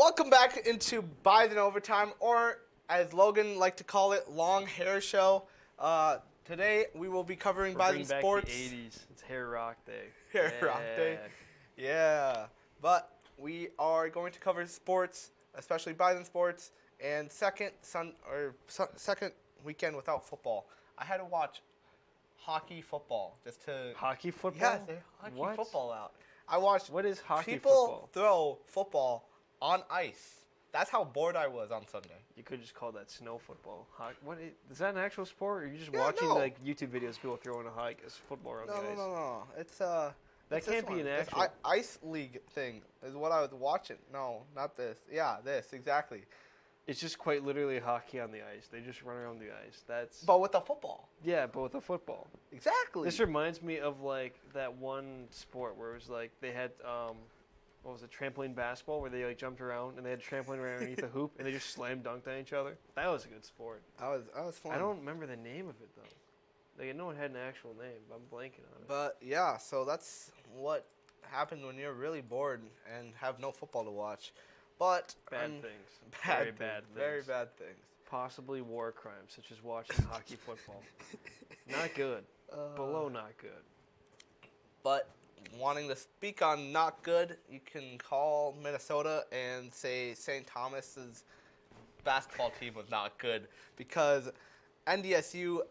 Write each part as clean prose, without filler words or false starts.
Welcome back into Bison Overtime, or as Logan liked to call it, Long Hair Show. Today we will be covering We're Bison bringing back sports. the 80s. It's Hair Rock Day. Hair Rock Day. Yeah, but we are going to cover sports, especially Bison sports, and second weekend without football. I had to watch hockey football just to. Hockey football? Yes, they hockey What? football out. I watched What is hockey people football? throw football on ice. That's how bored I was on Sunday. You could just call that snow football. Is that an actual sport, or are you just Yeah, watching no. like YouTube videos of people throwing a hike as football on the ice? No. It's That it's can't this be an one. This actual. ice league thing is what I was watching. No, not this. Yeah, this exactly. It's just quite literally hockey on the ice. They just run around the ice. But with a football. Yeah, but with a football. Exactly. This reminds me of like that one sport where it was like they had what was it, trampoline basketball, where they like jumped around and they had a trampoline right underneath the hoop and they just slam dunked on each other. That was a good sport. I was fun. I don't remember the name of it though. Like no one had an actual name, but I'm blanking on it. But yeah, so that's what happens when you're really bored and have no football to watch. But Bad things. Bad Very things. bad things. Very bad things. Possibly war crimes, such as watching hockey football. Not good. Below not good. But wanting to speak on not good, you can call Minnesota and say St. Thomas's basketball team was not good because NDSU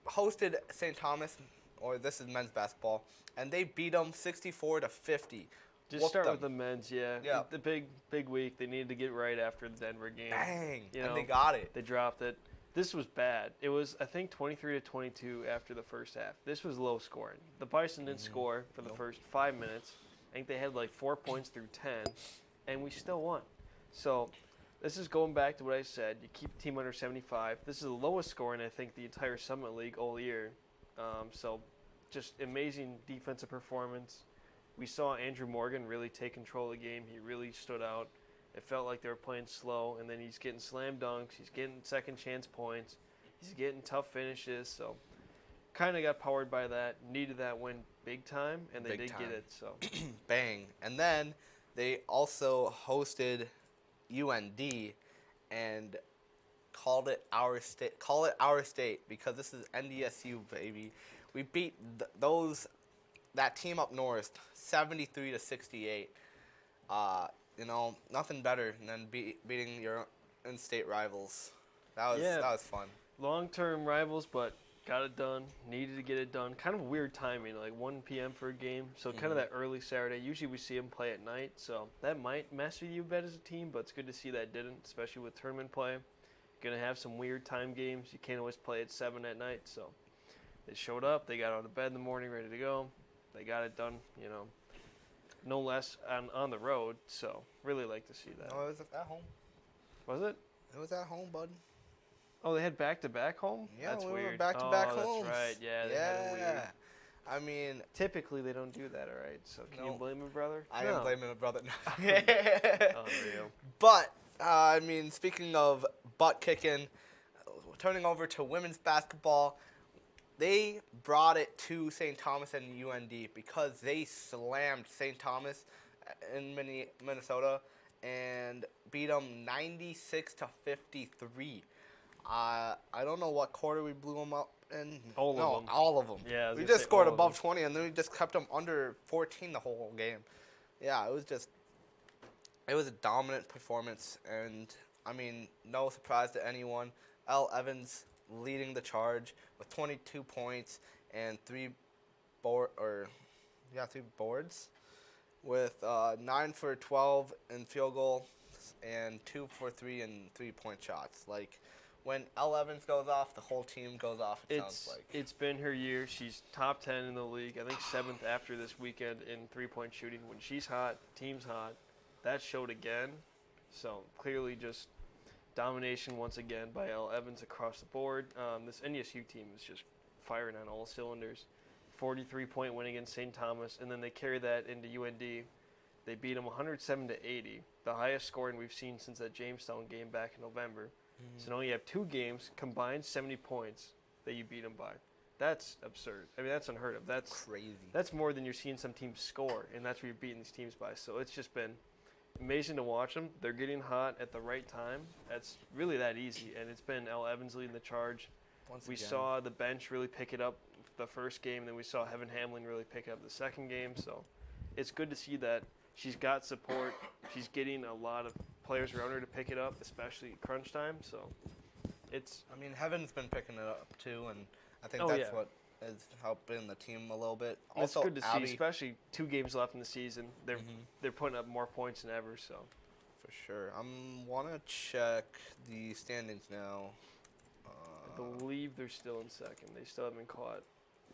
hosted St. Thomas, or this is men's basketball, and they beat them 64-50. Just Whooped start them. with the men's, yeah. Yeah. The big week. They needed to get right after the Denver game. Bang, You and know, they got it. They dropped it. This was bad. It was, I think, 23-22 after the first half. This was low scoring. The Bison didn't score for the first 5 minutes. I think they had like 4 points through 10, and we still won. So this is going back to what I said. You keep the team under 75. This is the lowest scoring, I think, the entire Summit League all year. So just amazing defensive performance. We saw Andrew Morgan really take control of the game. He really stood out. It felt like they were playing slow, and then he's getting slam dunks. He's getting second chance points. He's getting tough finishes. So kind of got powered by that. Needed that win big time, and they did get it. So Bang. And then they also hosted UND and called it our state. Call it our state because this is NDSU, baby. We beat that team up north 73-68. Nothing better than beating your in-state rivals. That was fun. long-term rivals, but got it done. Needed to get it done. Kind of weird timing, like 1 p.m. for a game. So kind of that early Saturday. Usually we see them play at night, so that might mess with you a bit as a team, but it's good to see that didn't, especially with tournament play. Going to have some weird time games. You can't always play at 7 at night, so they showed up. They got out of bed in the morning ready to go. They got it done, no less on the road, so really like to see that. No, it was at home. Was it? It was at home, bud. Oh, they had back-to-back home? Yeah, that's we weird. were back-to-back homes. That's right. Yeah, they had it weird. I mean, Typically, they don't do that, all right? So can you blame him, brother? I am blaming my brother. Unreal. But, speaking of butt kicking, turning over to women's basketball, they brought it to St. Thomas and UND because they slammed St. Thomas in Minnesota and beat them 96-53. I don't know what quarter we blew them up in. All of them. All of them. Yeah, we just scored above 20, and then we just kept them under 14 the whole game. Yeah, it was a dominant performance, and no surprise to anyone. Elle Evans leading the charge with 22 points and 3 boards, with 9 for 12 in field goal and 2 for 3 in 3-point shots. Like, when Elle Evans goes off, the whole team goes off. Sounds like it's been her year. She's top 10 in the league. I think 7th after this weekend in 3-point shooting. When she's hot, the team's hot. That showed again. So clearly just domination once again by Elle Evans across the board. This NDSU team is just firing on all cylinders. 43-point win against St. Thomas, and then they carry that into UND. They beat them 107-80, the highest scoring we've seen since that Jamestown game back in November. So now you have 2 games, combined 70 points that you beat them by. That's absurd. I mean, that's unheard of. That's crazy. That's more than you're seeing some teams score, and that's what you're beating these teams by. So it's just been amazing to watch them. They're getting hot at the right time. That's really that easy, and it's been Elle Evans leading the charge. We saw the bench really pick it up the first game, and then we saw Heaven Hamlin really pick it up the second game. So it's good to see that she's got support. She's getting a lot of players around her to pick it up, especially crunch time. So it's. I mean, Heaven's been picking it up too, and I think Oh, that's yeah. what is helping the team a little bit. It's Also, good to Abby, see, especially 2 games left in the season. They're putting up more points than ever. So for sure. I want to check the standings now. I believe they're still in second. They still haven't caught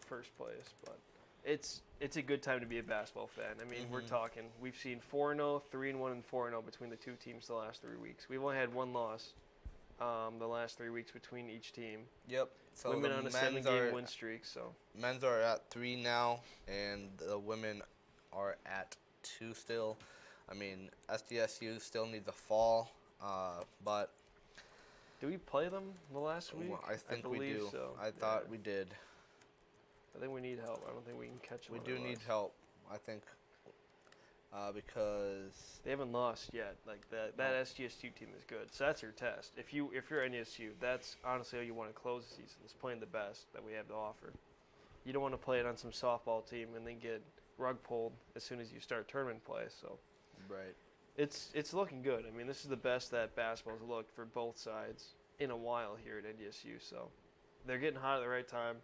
first place, but it's a good time to be a basketball fan. I mean, we're talking. We've seen 4-0, 3-1, and 4-0 between the 2 teams the last 3 weeks. We've only had 1 loss the last 3 weeks between each team. Yep. So Women the on a men's 7-game win streak. So men's are at 3 now, and the women are at 2 still. I mean, SDSU still needs a fall, but did we play them the last week? I think we believe do. So. I thought we did. I think we need help. I don't think we can catch them. We do need help, I think, because they haven't lost yet. Like that SDSU team is good. So that's your test. If you're NDSU, that's honestly how you want to close the season. Is playing the best that we have to offer. You don't want to play it on some softball team and then get rug pulled as soon as you start tournament play. So right. It's looking good. I mean, this is the best that basketball's looked for both sides in a while here at NDSU. So they're getting hot at the right time.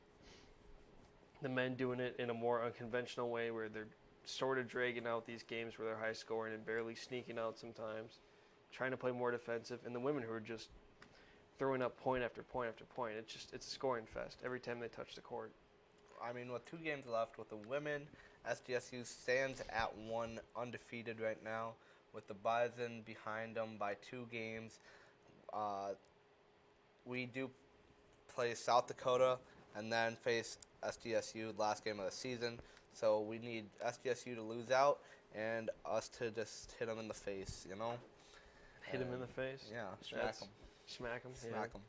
The men doing it in a more unconventional way where they're sort of dragging out these games where they're high scoring and barely sneaking out sometimes, trying to play more defensive. And the women who are just throwing up point after point after point. It's a scoring fest every time they touch the court. I mean, with 2 games left with the women, SDSU stands at 1 undefeated right now, with the Bison behind them by 2 games. We do play South Dakota and then face SDSU last game of the season. So we need SDSU to lose out and us to just hit them in the face, you know? Hit them in the face? Yeah, smack them. Smack them? Smack them.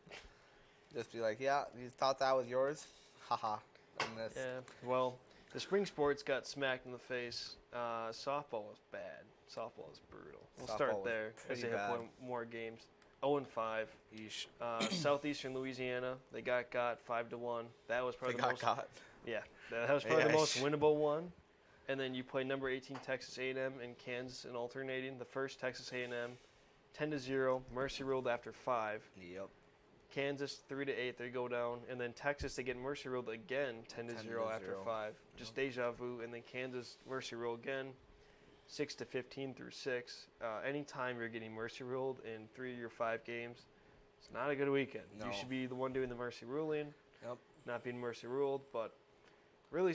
Just be like, yeah, you thought that was yours? Haha. Yeah, well, the spring sports got smacked in the face. Softball was bad. Softball is brutal. We'll start there as they have 1 more games. 0-5. Southeastern Louisiana, they got 5-1. That was probably Yeah, that was probably the most winnable one. And then you play number 18 Texas A&M and Kansas in alternating. The first Texas A&M 10-0, Mercy ruled after 5. Yep. Kansas 3-8, they go down, and then Texas they get Mercy ruled again 10-0 after 5. Just deja vu, and then Kansas Mercy rule again 6-15 through 6. Anytime you're getting Mercy ruled in 3 or 5 games, it's not a good weekend. No. You should be the one doing the Mercy ruling, Yep. not being Mercy ruled. But really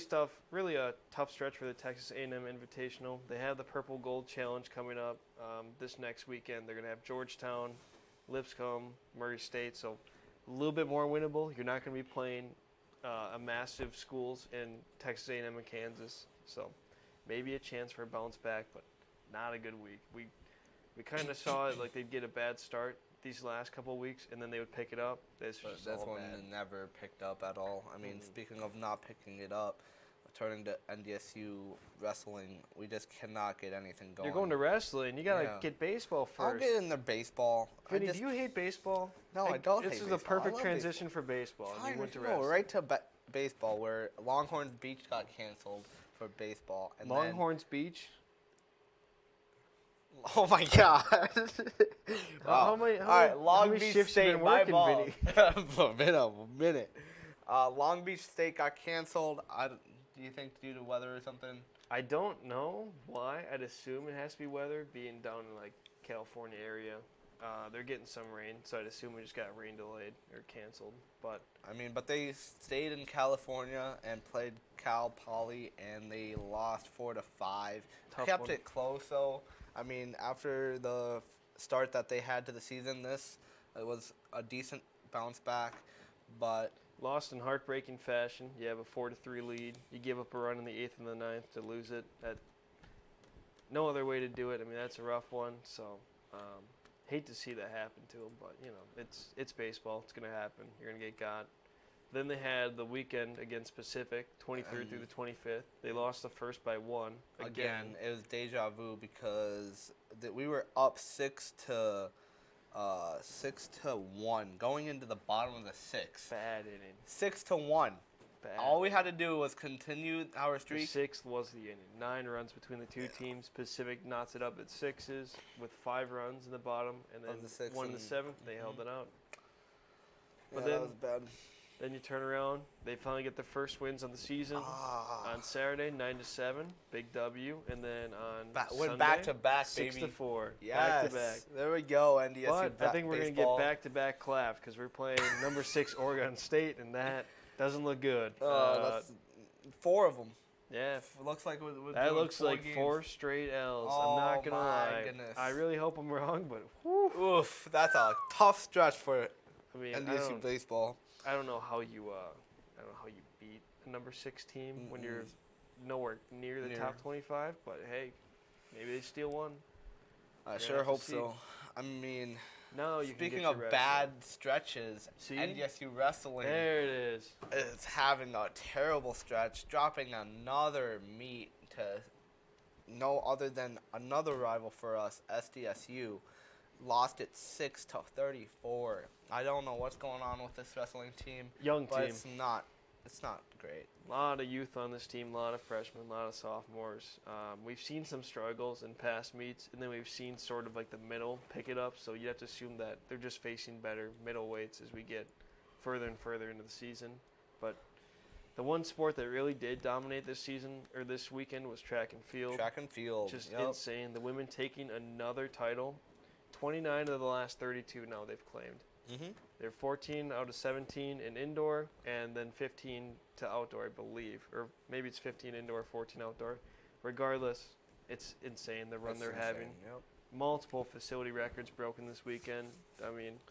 a tough stretch for the Texas A&M Invitational. They have the Purple Gold Challenge coming up this next weekend. They're going to have Georgetown, Lipscomb, Murray State, so a little bit more winnable. You're not going to be playing a massive schools in Texas A&M and Kansas, so maybe a chance for a bounce back, but not a good week. We kind of saw it like they'd get a bad start these last couple of weeks, and then they would pick it up. This one never picked up at all. I mean, speaking of not picking it up, turning to NDSU wrestling, we just cannot get anything going. You're going to wrestling. You got to get baseball first. I'll get in the baseball. Vinny, do you hate baseball? No, I don't hate baseball. This is a perfect transition for baseball. Fine, you went to wrestling. Right to baseball, where Longhorns Beach got canceled for baseball. And Longhorns Beach? Oh, my God. How many shifts you been working, Vinny? A minute. Long Beach State got canceled. Do you think due to weather or something? I don't know why. I'd assume it has to be weather, being down in like California area. They're getting some rain, so I'd assume we just got rain delayed or canceled. But they stayed in California and played Cal Poly, and they lost 4-5. Kept it close though. I mean, after the start that they had to the season, it was a decent bounce back, but. Lost in heartbreaking fashion. You have a 4-3 lead. You give up a run in the 8th and the 9th to lose it. No other way to do it. I mean, that's a rough one. So, hate to see that happen to them, but it's baseball. It's gonna happen. You're gonna get got. Then they had the weekend against Pacific, 23rd through the 25th. They lost the first by 1. Again, it was deja vu because we were up 6-1 going into the bottom of the 6th. Bad inning. 6-1. Bad. All we had to do was continue our streak. The 6th was the inning. 9 runs between the two teams. Pacific knots it up at 6s with 5 runs in the bottom, and then the 6th 1 in the 7th. They held it out. But Yeah, then, that was bad. Then you turn around. They finally get their first wins on the season on Saturday, 9-7, big W, and then on went Sunday, back to back, baby. 6-4, Yes. back to back. There we go, NDSU. But I think we're going to get back-to-back claps because we're playing number 6 Oregon State, and that doesn't look good. That's 4 of them. Yeah. Looks like we're that doing looks 4 like games. 4 straight L's. Oh, I'm not going to lie. Goodness. I really hope I'm wrong, but whew. Oof, that's a tough stretch for I mean, NDSU baseball. I don't know how you beat a number 6 team when you're nowhere near the top 25, but hey, maybe they steal one. I sure hope so. I mean, speaking of bad stretches, NDSU wrestling there it is. Is having a terrible stretch, dropping another meet to no other than another rival for us, SDSU. Lost it 6-34. I don't know what's going on with this wrestling team. Young but team. It's not great. A lot of youth on this team, a lot of freshmen, a lot of sophomores. We've seen some struggles in past meets, and then we've seen sort of like the middle pick it up. So you have to assume that they're just facing better middleweights as we get further and further into the season. But the one sport that really did dominate this season or this weekend was track and field. Track and field. Just insane. The women taking another title. 29 of the last 32 now they've claimed. They're 14 out of 17 in indoor, and then 15 to outdoor, I believe. Or maybe it's 15 indoor, 14 outdoor. Regardless, it's insane the run they're having. Yep. Multiple facility records broken this weekend. I mean,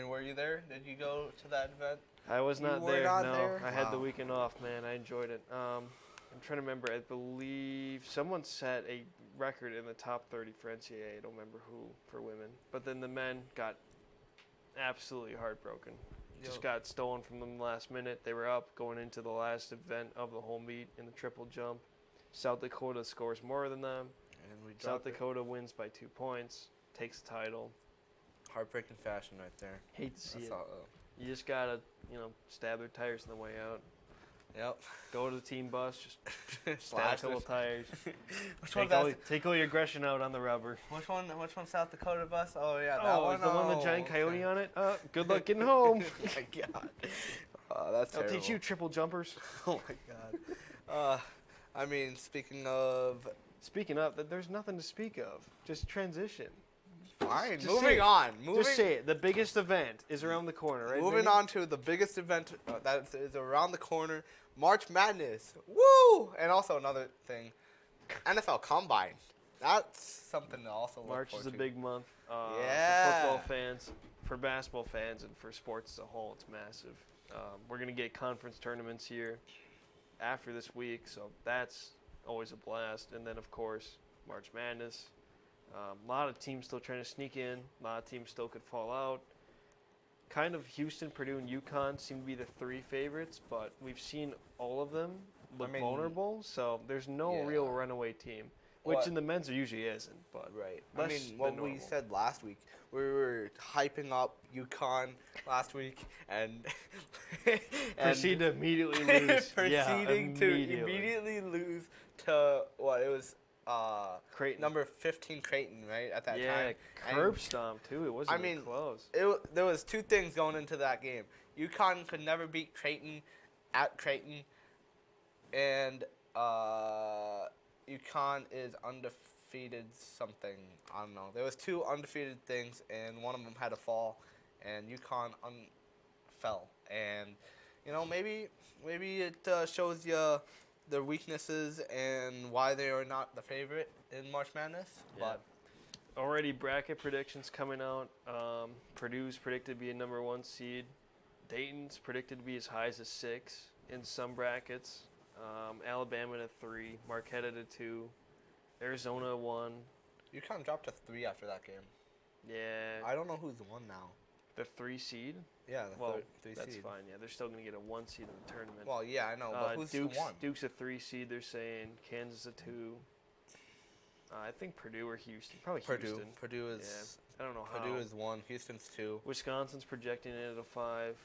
were you there? Did you go to that event? I was not there. There? I had the weekend off, man. I enjoyed it. I'm trying to remember. I believe someone set a record in the top 30 for NCAA. I don't remember who for women. But then the men got absolutely heartbroken. Just got stolen from them last minute. They were up going into the last event of the whole meet in the triple jump. South Dakota scores more than them. And South Dakota wins by 2 points, takes the title. Heartbreaking fashion right there. Hate to see it. You just gotta, stab their tires on the way out. Yep. Go to the team bus, just stab a couple tires. Take all your aggression out on the rubber. Which one South Dakota bus? Oh yeah, that one. The one with the giant coyote on it. Good luck getting home. Oh my god. That's terrible. I'll teach you triple jumpers. Oh my god. Speaking of, there's nothing to speak of. Just transition. Fine. Just moving on. Just say it. The biggest event is around the corner, right? Moving on to the biggest event that is around the corner, March Madness. Woo! And also another thing, NFL Combine. That's something to also look March forward is to. a big month. For football fans, for basketball fans, and for sports as a whole, it's massive. We're going to get conference tournaments here after this week, so that's always a blast. And then, of course, March Madness. A lot of teams still trying to sneak in. A lot of teams still could fall out. Kind of Houston, Purdue, and UConn seem to be the 3 favorites, but we've seen all of them look vulnerable, so there's no real runaway team, which in the men's there usually isn't. But right. What we said last week, we were hyping up UConn last week and proceed to immediately lose. Immediately lose to what it was. Creighton. Number 15 Creighton, right, at that time. Yeah, curb stomp, too. It wasn't even close. There was 2 things going into that game. UConn could never beat Creighton at Creighton, and UConn is undefeated something. I don't know. There was 2 undefeated things, and one of them had a fall, and UConn fell. And, maybe it shows you their weaknesses and why they are not the favorite in March Madness. Yeah. But already bracket predictions coming out. Purdue's predicted to be a number 1 seed. Dayton's predicted to be as high as a 6 in some brackets. Alabama at a 3. Marquette at a 2. Arizona at 1. UConn dropped to 3 after that game. Yeah. I don't know who's won now. The 3 seed. Yeah, Well, three that's seed. fine. Yeah, they're still going to get a 1 seed in the tournament. Well, yeah, I know, but who's Duke's, the 1? Duke's a 3 seed. They're saying Kansas a 2. I think Purdue or Houston. Probably Houston. Purdue is. Yeah, I don't know how. Purdue is 1. Houston's 2. Wisconsin's projecting it at a 5.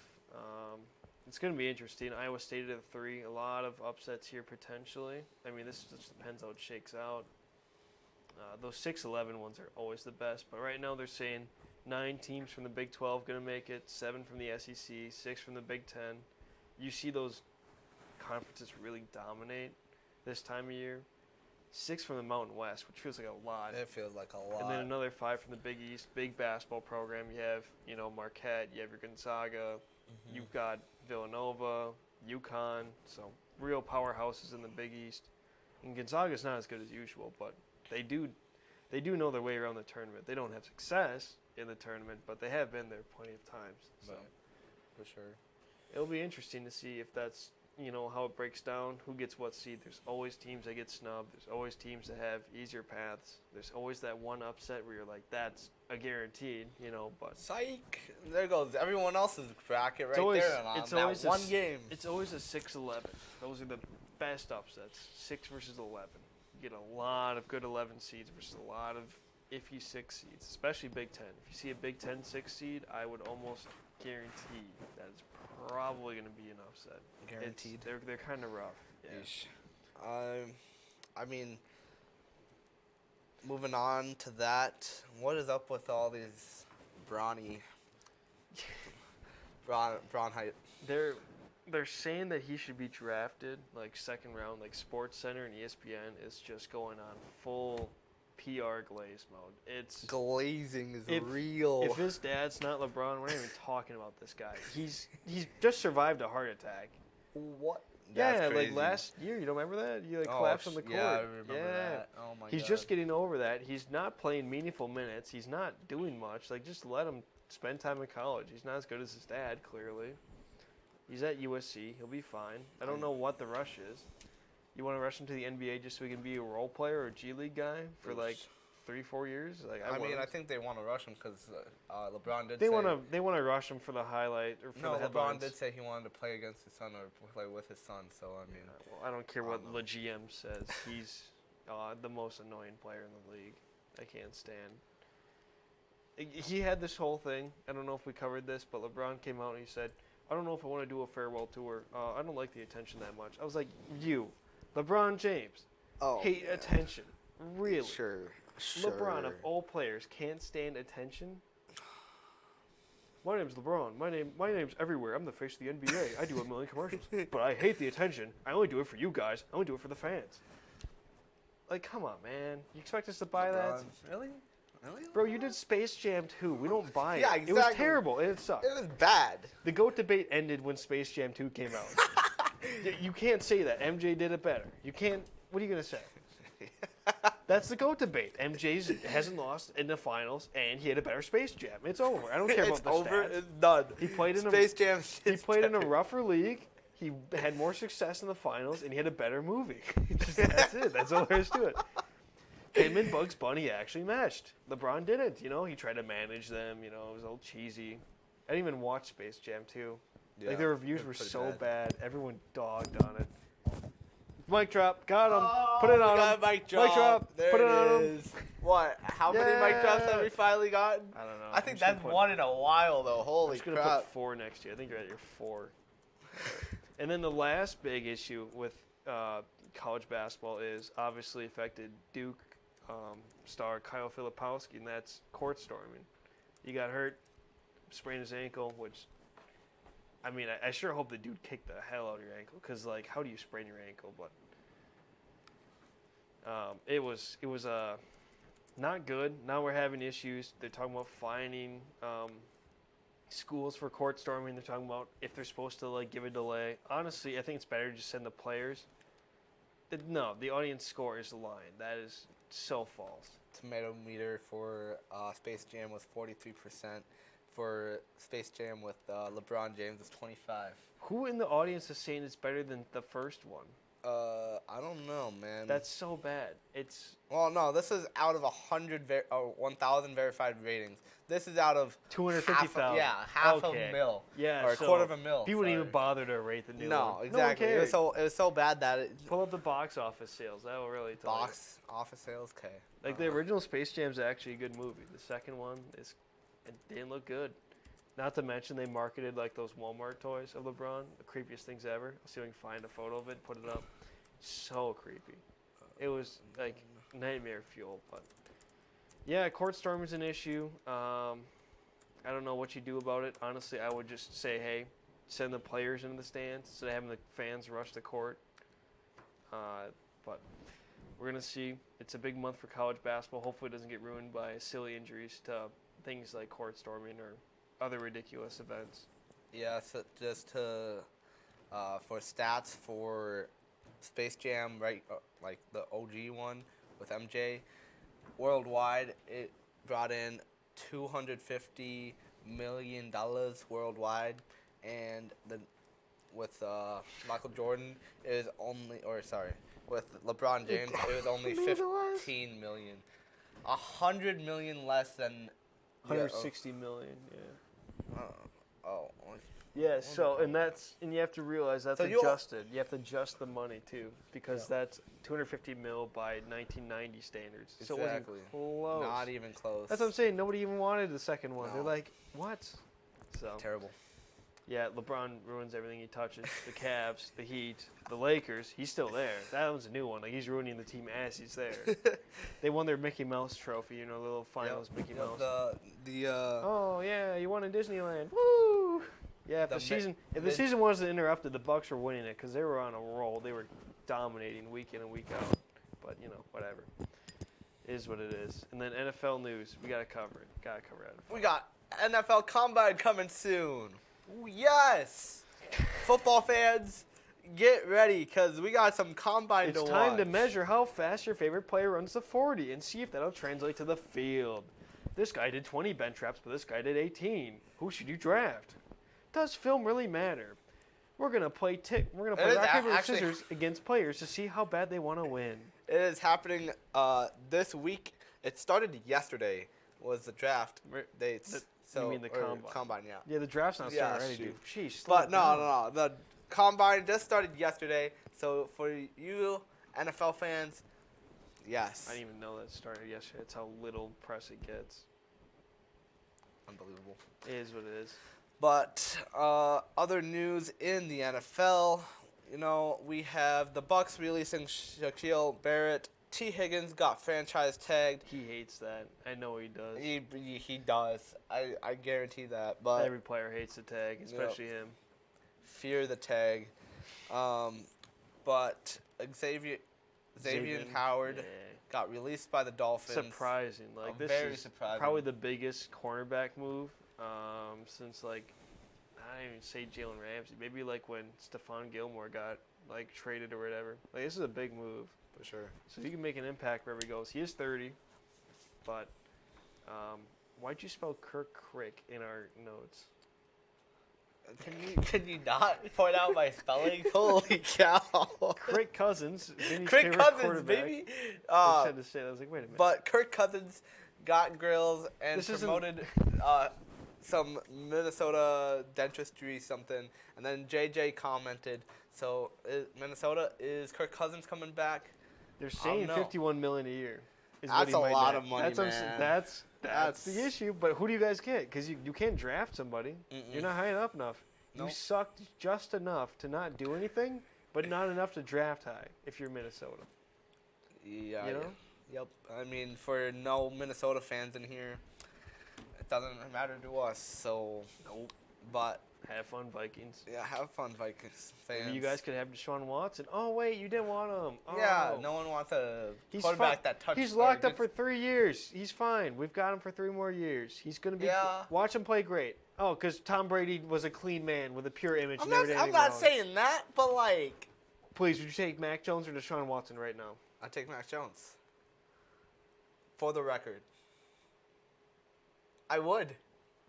It's going to be interesting. Iowa State at a 3. A lot of upsets here potentially. I mean, this just depends how it shakes out. Those 6-11 ones are always the best, but right now they're saying 9 teams from the Big 12 going to make it, 7 from the SEC, 6 from the Big 10. You see those conferences really dominate this time of year. 6 from the Mountain West, which feels like a lot. It feels like a lot. And then another 5 from the Big East, big basketball program. You have, Marquette, you have your Gonzaga, you've got Villanova, UConn, so real powerhouses in the Big East. And Gonzaga's not as good as usual, but they do know their way around the tournament. They don't have success in the tournament, but they have been there plenty of times. So for sure. It'll be interesting to see if that's, how it breaks down, who gets what seed. There's always teams that get snubbed. There's always teams that have easier paths. There's always that one upset where you're like, that's a guaranteed, but Psych. There goes everyone else's bracket right always, there on it's that always one game. It's always a 6-11. Those are the best upsets, 6 versus 11. You get a lot of good 11 seeds versus a lot of iffy 6 seeds, especially Big 10. If you see a Big 10 6 seed, I would almost guarantee that it's probably going to be an upset. Guaranteed. They're kind of rough. Yeah. I mean, moving on to that, what is up with all these brawny height? They're saying that he should be drafted like second round, like Sports Center and ESPN is just going on full PR glaze mode. It's glazing is real. If his dad's not LeBron, we're not even talking about this guy. He's just survived a heart attack. What? That's crazy. Like last year, you don't remember that? You collapsed on the court. Yeah, I remember that. Oh my god. He's just getting over that. He's not playing meaningful minutes. He's not doing much. Like, just let him spend time in college. He's not as good as his dad, clearly. He's at USC. He'll be fine. I don't know what the rush is. You want to rush him to the NBA just so he can be a role player or a G League guy for like 3-4 years? Like, I think they want to rush him because LeBron did. They want to rush him for the highlight or for the headlines. LeBron did say he wanted to play against his son or play with his son. So I mean, I don't care what the GM says. He's the most annoying player in the league. I can't stand. He had this whole thing. I don't know if we covered this, but LeBron came out and he said, "I don't know if I want to do a farewell tour. I don't like the attention that much." I was like, LeBron James, hate attention. Really? Sure. LeBron, of all players, can't stand attention? My name's LeBron. My name's everywhere. I'm the face of the NBA. I do 1 million commercials. But I hate the attention. I only do it for you guys. I only do it for the fans. Like, come on, man. You expect us to buy that? Really? Bro, you did Space Jam 2. We don't buy it. Yeah, exactly. It was terrible, and it sucked. It was bad. The GOAT debate ended when Space Jam 2 came out. You can't say that. MJ did it better. You can't. What are you going to say? That's the GOAT debate. MJ hasn't lost in the finals, and he had a better Space Jam. It's over. I don't care about the stats. It's done. He played in Space Jam. He played in a rougher league. He had more success in the finals, and he had a better movie. That's it. That's all there is to it. Him and Bugs Bunny actually meshed. LeBron didn't. He tried to manage them. It was all cheesy. I didn't even watch Space Jam 2. Yeah, the reviews were so bad. Everyone dogged on it. Mic drop. Got him. Put it on him. Mic drop. There Put it on him. What? How many mic drops have we finally gotten? I don't know. I think that's one in a while, though. Holy crap. I'm just going to put 4 next year. I think you're at your 4. And then the last big issue with college basketball is obviously affected Duke star Kyle Filipowski, and that's court storming. He got hurt, sprained his ankle, which... I mean, I sure hope the dude kicked the hell out of your ankle, because, like, how do you sprain your ankle? But it was not good. Now we're having issues. They're talking about fining schools for court storming. They're talking about if they're supposed to, like, give a delay. Honestly, I think it's better to just send the players. No, the audience score is lying. That is so false. Tomato meter for Space Jam was 43%. For Space Jam with LeBron James is 25. Who in the audience is saying it's better than the first one? I don't know, man. That's so bad. It's Well, no, this is out of 1,000 verified ratings. This is out of 250,000. Yeah, half Okay. a mil. Yeah, Or a so quarter of a mil. People didn't even sorry. bother to rate the new one. No, exactly. No one cared. It was so bad that it, Pull up the box office sales. That will really tell you. box office sales. Okay. Like the original Space Jam's actually a good movie. The second one it didn't look good. Not to mention they marketed like those Walmart toys of LeBron, the creepiest things ever. I'll see if I can find a photo of it, put it up. So creepy. It was like nightmare fuel. But yeah, court storm is an issue. I don't know what you do about it. Honestly, I would just say, hey, send the players into the stands instead of having the fans rush the court. But we're going to see. It's a big month for college basketball. Hopefully it doesn't get ruined by silly injuries to things like court storming or other ridiculous events. Yeah, so just to for stats for Space Jam, right? Like the OG one with MJ, worldwide it brought in $250 million worldwide, and with Michael Jordan is only, or sorry, with LeBron James it was only 15 million, 100 million less than 160 million, yeah. Oh. Yeah, so and you have to realize that's So adjusted. You have to adjust the money too, because that's 250 mil by 1990 standards. So it wasn't close. Not even close. That's what I'm saying. Nobody even wanted the second one. No. They're like, what? So Terrible. yeah, LeBron ruins everything he touches. The Cavs, the Heat, the Lakers. He's still there. That one's a new one. Like he's ruining the team as he's there. They won their Mickey Mouse trophy. You know, the little finals Mickey Mouse. Oh yeah, you won in Disneyland. Woo! Yeah, if the season wasn't interrupted, the Bucks were winning it because they were on a roll. They were dominating week in and week out. But you know, whatever. It is what it is. And then NFL news, we gotta cover it. Gotta cover it. We got NFL Combine coming soon. Ooh, yes. Football fans, get ready because we got some Combine to watch. It's time to measure how fast your favorite player runs the 40 and see if that'll translate to the field. This guy did 20 bench reps, but this guy did 18. Who should you draft? Does film really matter? We're gonna play rock paper scissors against players to see how bad they want to win. It is happening this week. It started yesterday. Was the draft dates? You mean the combine? Combine, yeah. Yeah, the draft's not started already, dude. Sheesh. But no. The combine just started yesterday. So for you NFL fans, yes. I didn't even know that started yesterday. That's how little press it gets. Unbelievable. It is what it is. But other news in the NFL, you know, we have the Bucks releasing Shaquille Barrett. T. Higgins got franchise tagged. He hates that. I know he does. He does. I guarantee that. But every player hates the tag, especially him. Fear the tag. But Xavier Howard got released by the Dolphins. Surprising. Like this very is surprising. Probably the biggest cornerback move since like I don't even say Jalen Ramsey. Maybe like when Stephon Gilmore got like traded or whatever. Like this is a big move. For sure. So he can make an impact wherever he goes. He is 30, but why'd you spell Kirk Crick in our notes? Can you not point out my spelling? Holy cow! Kirk Cousins, Vinny's Kirk favorite Cousins, baby. I had to say that. I was like, wait a minute. But Kirk Cousins got grills and promoted some Minnesota dentistry something, and then JJ commented. So Minnesota, is Kirk Cousins coming back? They're saying $51 million a year. That's a lot of money, man. That's the issue. But who do you guys get? Because you can't draft somebody. You're not high enough. Nope. You sucked just enough to not do anything, but not enough to draft high if you're Minnesota. Yeah. You know? Yep. I mean, for no Minnesota fans in here, it doesn't matter to us. So, nope. But have fun, Vikings. Yeah, have fun, Vikings fans. Maybe you guys could have Deshaun Watson. Oh, wait, you didn't want him. Oh. Yeah, no one wants a quarterback that touched. He's locked up for 3 years. He's fine. We've got him for 3 more years. He's going to be. Yeah. Watch him play great. Oh, because Tom Brady was a clean man with a pure image. I'm not saying that, but like. Please, would you take Mac Jones or Deshaun Watson right now? I take Mac Jones. For the record. I would.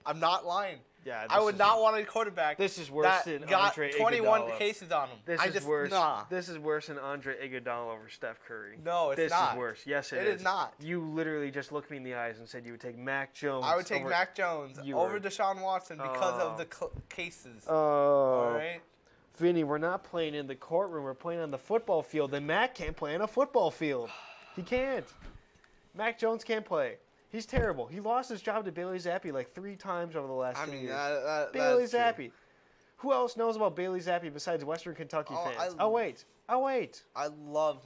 I'm not lying. Yeah, I would not want a quarterback. This is worse than got Andre 21 Iguodala. cases on him. This is worse. Nah. This is worse than Andre Iguodala over Steph Curry. No, it's this not. This is worse. Yes, it is not. You literally just looked me in the eyes and said you would take Mac Jones. I would take Mac Jones over Deshaun Watson because of the cases. Oh. All right. Vinny, we're not playing in the courtroom. We're playing on the football field. And Mac can't play on a football field. He can't. Mac Jones can't play. He's terrible. He lost his job to Bailey Zappi like 3 times over the last 2 years. Bailey Zappi. Who else knows about Bailey Zappi besides Western Kentucky fans? I'll wait. I love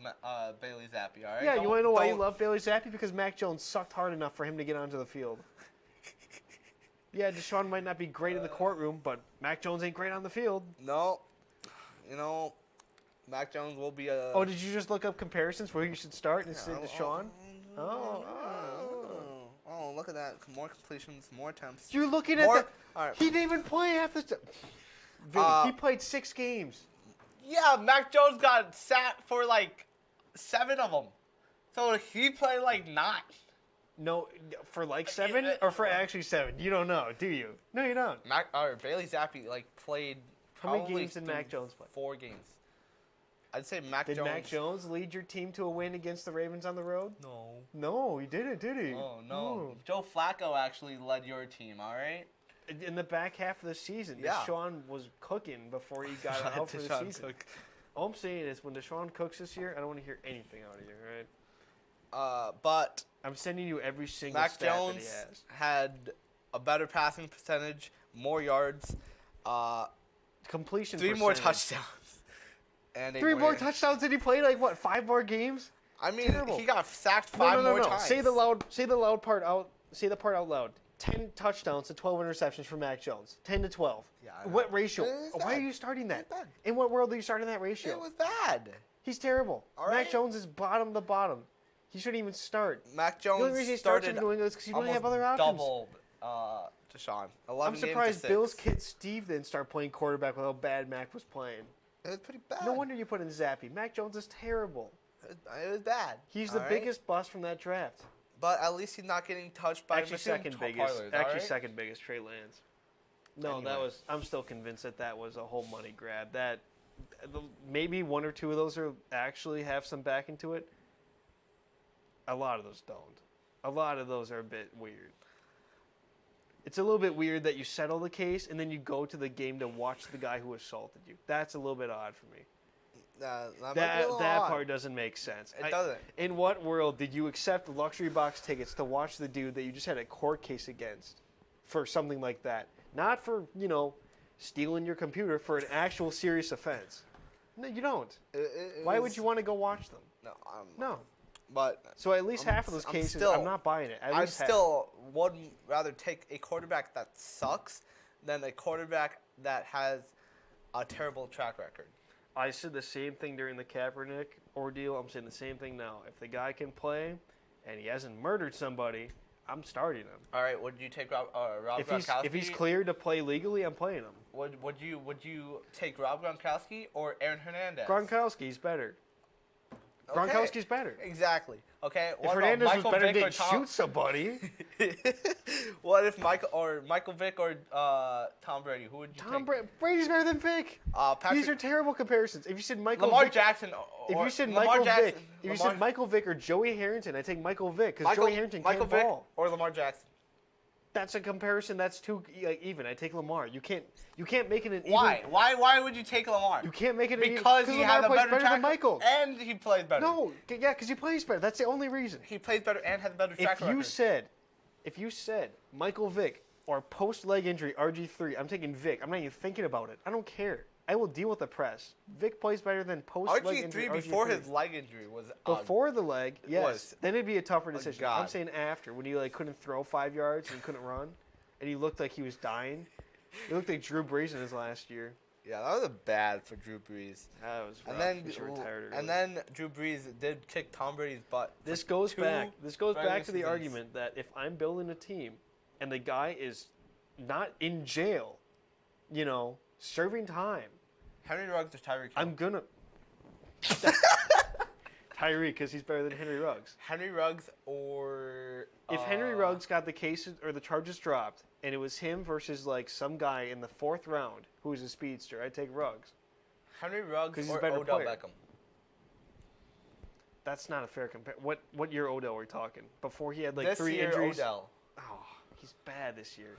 Bailey Zappi, all right? Yeah, you want to know why you love Bailey Zappi? Because Mac Jones sucked hard enough for him to get onto the field. Yeah, Deshaun might not be great in the courtroom, but Mac Jones ain't great on the field. No. You know, Mac Jones will be a... Oh, did you just look up comparisons for who you should start and say Deshaun? Oh, look at that. More completions, more attempts. You're looking at the... Right. He didn't even play half the time. Vinny, he played 6 games. Yeah, Mac Jones got sat for like 7 of them. So he played like 9. No, for like 7 or for actually 7? You don't know, do you? No, you don't. Bailey Zappi played How many games did Mac Jones play? 4 games. I'd say Mac Jones. Did Mac Jones lead your team to a win against the Ravens on the road? No. No, he didn't, did he? Oh, no. Joe Flacco actually led your team, all right? In the back half of the season, Deshaun was cooking before he got out for the season. All I'm saying is when Deshaun cooks this year, I don't want to hear anything out of you, all right? But I'm sending you every single Mac stat Jones that he has. had a better passing percentage, more yards, completion 3 percentage. more touchdowns. And 3 more touchdowns? Did he play 5 more games? I mean, Terrible. he got sacked 5 more times. Say the loud part out. Say the part out loud. 10 touchdowns to 12 interceptions for Mac Jones. 10 to 12. Yeah, what ratio? Why are you starting that? In what world are you starting that ratio? It was bad. He's terrible. All right. Mac Jones is bottom to bottom. He shouldn't even start. Mac Jones the only reason he starts in New England is because you don't have other options. Doubled Deshaun. 11 I'm surprised games to Bill's 6. kid Steve didn't start playing quarterback with how bad Mac was playing. It was pretty bad. No wonder you put in Zappi. Mac Jones is terrible. It was bad. He's the biggest bust from that draft. But at least he's not getting touched by second biggest, Trey Lance. No, anyway. I'm still convinced that was a whole money grab. That maybe 1 or 2 of those actually have some backing to it. A lot of those don't. A lot of those are a bit weird. It's a little bit weird that you settle the case and then you go to the game to watch the guy who assaulted you. That's a little bit odd for me. That part doesn't make sense. It doesn't. In what world did you accept luxury box tickets to watch the dude that you just had a court case against for something like that? Not for, stealing your computer, for an actual serious offense. No, you don't. Why would you want to go watch them? No. But so at least half of those cases, I'm not buying it. I still would rather take a quarterback that sucks than a quarterback that has a terrible track record. I said the same thing during the Kaepernick ordeal. I'm saying the same thing now. If the guy can play and he hasn't murdered somebody, I'm starting him. All right, would you take Rob Gronkowski? If he's cleared to play legally, I'm playing him. Would you take Rob Gronkowski or Aaron Hernandez? Gronkowski's better. Okay. Gronkowski's better. Exactly. Okay. If Hernandez was better, didn't shoot somebody. What if Michael Vick or Tom Brady? Who would you take? Brady's better than Vick. These are terrible comparisons. If you said Lamar Jackson, if you said Michael Vick or Joey Harrington, I take Michael Vick because Joey Harrington can't ball. Or Lamar Jackson. That's a comparison. That's too even. I take Lamar. You can't make it an even. Why would you take Lamar? You can't make it an even. Because he has a better than Michael. And he plays better. No, yeah, because he plays better. That's the only reason. He plays better and has a better track record. If you said Michael Vick or post leg injury RG3, I'm taking Vick. I'm not even thinking about it. I don't care. I will deal with the press. Vick plays better than post leg injury. RG3 before his leg injury was before the leg. Yes, then it'd be a tougher decision. God. I'm saying after, when he couldn't throw 5 yards and couldn't run. And he looked like he was dying. He looked like Drew Brees in his last year. Yeah, that was bad for Drew Brees. That was rough. And then Drew Brees did kick Tom Brady's butt. This goes back to the argument that if I'm building a team and the guy is not in jail, serving time. Henry Ruggs or Tyreek Hill? I'm gonna. Tyree, because he's better than Henry Ruggs. Henry Ruggs or If Henry Ruggs got the cases or the charges dropped, and it was him versus like some guy in the 4th round who was a speedster, I'd take Ruggs. Henry Ruggs he's or a better Odell player. Beckham. That's not a fair compare. What year Odell are we talking? Before he had like This 3 year, injuries. Odell. Oh, he's bad this year.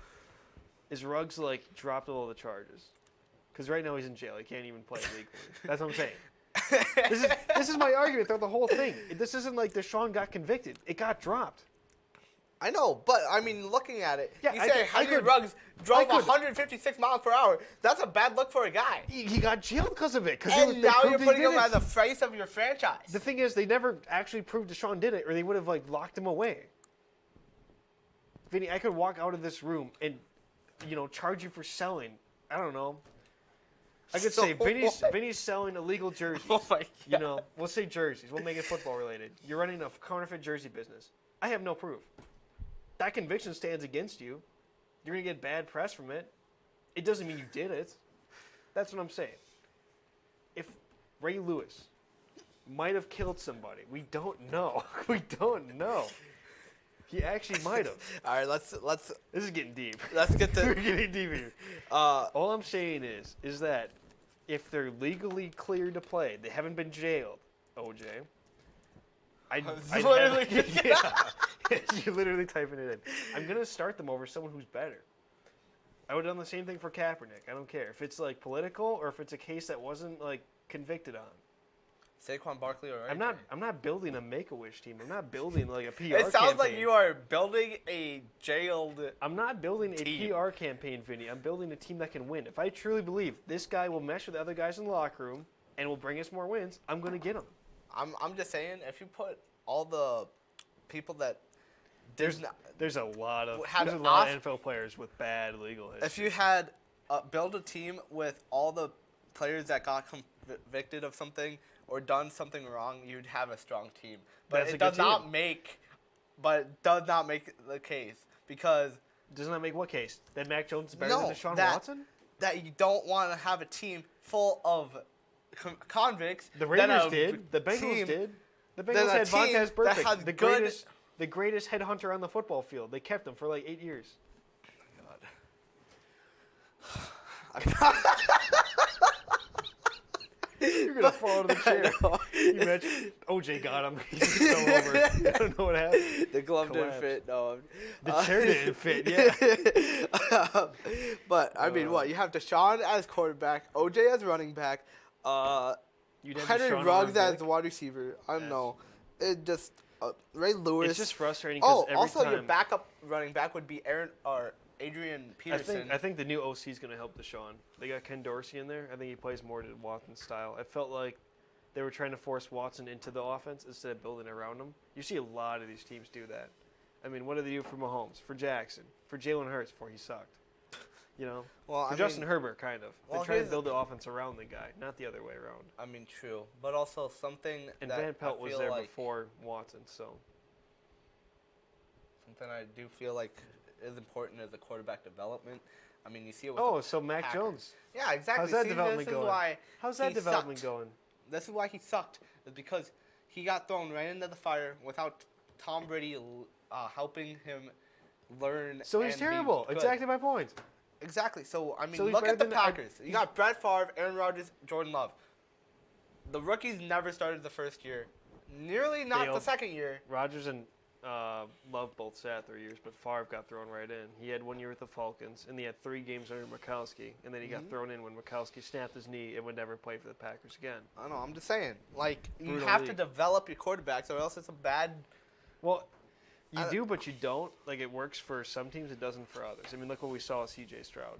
Is Ruggs like dropped all the charges? Because right now he's in jail. He can't even play legally. That's what I'm saying. This is my argument throughout the whole thing. This isn't like Deshaun got convicted. It got dropped. I know, but I mean, looking at it, Yeah, you I say could- Henry Ruggs drove I could- 156 miles per hour. That's a bad look for a guy. He got jailed because of it. And now you're putting him as a. a face of your franchise. The thing is, they never actually proved Deshaun did it, or they would have like locked him away. Vinny, I could walk out of this room and, charge you for selling. I don't know. I could say Vinny's selling illegal jerseys. Oh my God. We'll say jerseys. We'll make it football related. You're running a counterfeit jersey business. I have no proof. That conviction stands against you. You're gonna get bad press from it. It doesn't mean you did it. That's what I'm saying. If Ray Lewis might have killed somebody, we don't know. We don't know. He actually might have. All right, let's. This is getting deep. Let's get We're to. getting deep here. All I'm saying is that if they're legally cleared to play, they haven't been jailed, OJ. Literally. You're literally typing it in. I'm going to start them over someone who's better. I would have done the same thing for Kaepernick. I don't care. If it's, like, political or if it's a case that wasn't, like, convicted on. Saquon Barkley or I'm not building a Make-A-Wish team. I'm not building, like, a PR It sounds campaign. like you are building a jailed. I'm not building a team. PR campaign, Vinny. I'm building a team that can win. If I truly believe this guy will mesh with the other guys in the locker room and will bring us more wins, I'm going to get him. I'm just saying, if you put all the people that There's a lot of Had NFL players with bad legal history. if you had build a team with all the players that got convicted of something or done something wrong, you'd have a strong team. But That's a it good does not team. make the case because Doesn't that make what case? That Mac Jones is better than Deshaun Watson? that you don't want to have a team full of convicts. The than Raiders a did. The Bengals team- did. The than Bengals a had team Vontaze that has Burfict, the greatest headhunter on the football field. They kept him for like 8 years. You're gonna fall out of the chair. You imagine OJ got him. He just fell over. I don't know what happened. The glove Collapsed. didn't fit. No. The chair didn't fit. Yeah. But I mean, what you have Deshaun as quarterback, OJ as running back, You'd have Henry Deshaun Ruggs Watson. as wide receiver. I don't Yes. know. It just Ray Lewis. It's just frustrating because every also time. your backup running back would be Adrian Peterson. I think the new OC is going to help Deshaun. They got Ken Dorsey in there. I think he plays more to Watson's style. I felt like they were trying to force Watson into the offense instead of building around him. You see a lot of these teams do that. I mean, what do they do for Mahomes, for Jackson, for Jalen Hurts before he sucked? Well, for Justin Herbert, kind of. They well, try to here's- build the offense around the guy, not the other way around. I mean, true, but also something And that Van Pelt I was feel there like, before Watson, so. Something I do feel like is important is the quarterback development. I mean, you see it with So Mac Packers. Jones. Yeah, exactly. How's that See, development this going? Is why How's that he development sucked. going? This is why he sucked. Is because he got thrown right into the fire without Tom Brady helping him learn. So he's and be terrible. good. Exactly my point. Exactly. So I mean, So he's look better at the than- Packers. You got Brett Favre, Aaron Rodgers, Jordan Love. The rookies never started the first year. Nearly not the Failed. second year. Rodgers and Love both sat 3 years, but Favre got thrown right in. He had 1 year with the Falcons, and he had 3 games under Mikowski, and then he got thrown in when Mikowski snapped his knee and would never play for the Packers again. I know. I'm just saying. Like you Brutal have to league. develop your quarterbacks, or else it's a bad. Well, you I- do, but you don't. Like, it works for some teams, it doesn't for others. I mean, look what we saw with C.J. Stroud.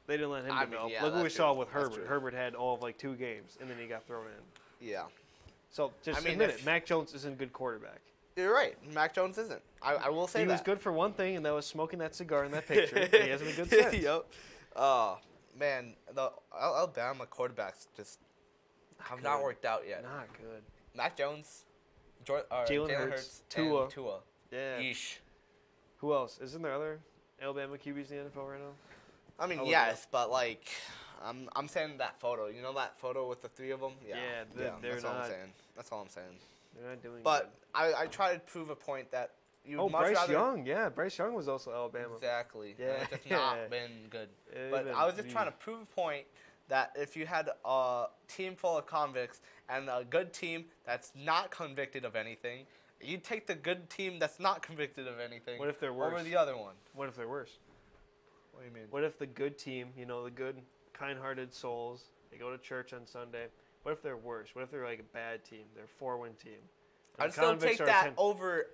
They didn't let him I mean, develop. yeah, look what we that's saw true. with That's Herbert. true. Herbert had all of, 2 games, and then he got thrown in. Yeah. So, just I mean, admit if- it. Mac Jones isn't a good quarterback. You're right. Mac Jones isn't. I will say He that. was good for one thing, and that was smoking that cigar in that picture. And he hasn't been good since. Yep. Man, the Alabama quarterbacks just have not good. worked out yet. Not good. Mac Jones, Jalen Jalen Hurts, Hurts, Tua. and Tua. Yeah. Yeesh. Who else? Isn't there other Alabama QBs in the NFL right now? I mean, I'll look it yes, but like, I'm saying that photo. You know that photo with the 3 of them? Yeah. Yeah, they're that's all not- I'm saying. That's all I'm saying. They're not doing But I try to prove a point that you good. much Bryce rather. Young. Yeah, Bryce Young was also Alabama. Exactly. Yeah. And it's just not been good. It's But been- I was just trying to prove a point that if you had a team full of convicts and a good team that's not convicted of anything, you take the good team that's not convicted of anything. What if they're worse? Over the other one. What if they're worse? What do you mean? What if the good team, the good, kind-hearted souls, they go to church on Sunday. What if they're worse? What if they're like a bad team? They're a 4-win team. And I'd still take that over.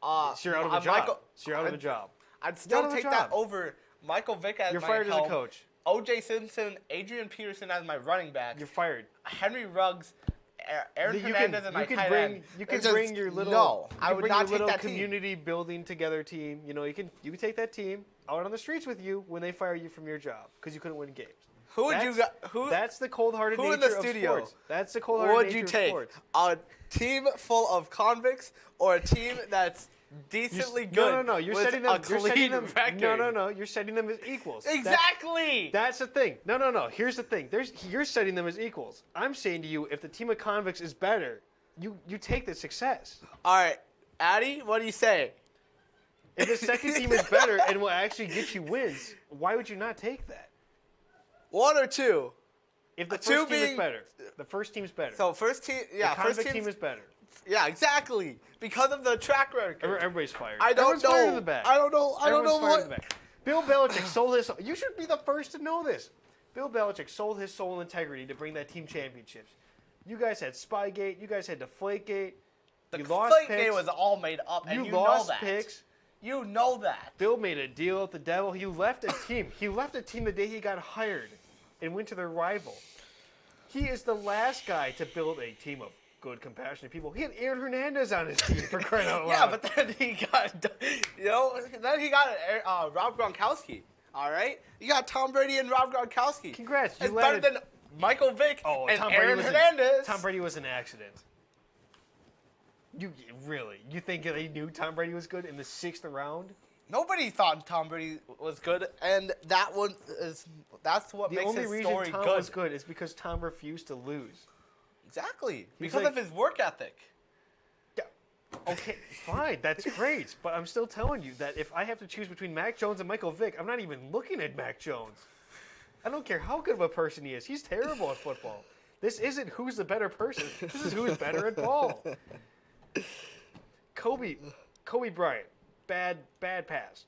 So you're out of a job. So you're out of a job. I'd still out of a take job. that over Michael Vick as You're my fired as a helm, coach. O.J. Simpson, Adrian Peterson as my running back, You're fired. Henry Ruggs, Aaron Hernandez as my tight end. You can It's just- bring your little. No, you I can would bring not your take little that team. community building together team. You can take that team out on the streets with you when they fire you from your job because you couldn't win games. Who would you got? Who? That's the cold-hearted who nature in the of studio? sports. That's the What cold-hearted would nature you of take? sports. A team full of convicts or a team that's decently good? No. You're with setting them. a You're setting clean them. record. No. You're setting them as equals. Exactly. That's the thing. No. Here's the thing. You're setting them as equals. I'm saying to you, if the team of convicts is better, you take the success. All right, Addy, what do you say? If the second team is better and will actually get you wins, why would you not take that? One or two. If the Two first team being- is better, the first team's better. So first team, yeah, the first convict team is better. yeah, exactly. Because of the track record. Everybody's fired. I don't Everyone's fired in know. the back. I don't know. I don't Everyone's know fired in what. the back. Bill Belichick sold his. You should be the first to know this. Bill Belichick sold his soul and integrity to bring that team championships. You guys had Spygate. You guys had Deflategate. The You lost Deflategate picks. was all made up, and you lost know that. picks. You know that. Bill made a deal with the devil. He left a team. He left a team the day he got hired and went to their rival. He is the last guy to build a team of good, compassionate people. He had Aaron Hernandez on his team for crying out loud. Yeah, but then he got, then he got Rob Gronkowski. All right, you got Tom Brady and Rob Gronkowski. Congrats, you It's better landed- than Michael Vick and Tom Brady Aaron was Hernandez. Tom Brady was an accident. You think they knew Tom Brady was good in the 6th round? Nobody thought Tom Brady was good, and that's what The makes only his reason story Tom good. was good is because Tom refused to lose. Exactly, He's because like- of his work ethic. Yeah, okay, fine, that's great, but I'm still telling you that if I have to choose between Mac Jones and Michael Vick, I'm not even looking at Mac Jones. I don't care how good of a person he is. He's terrible at football. This isn't who's the better person. This is who is better at ball. Kobe Bryant, bad pass.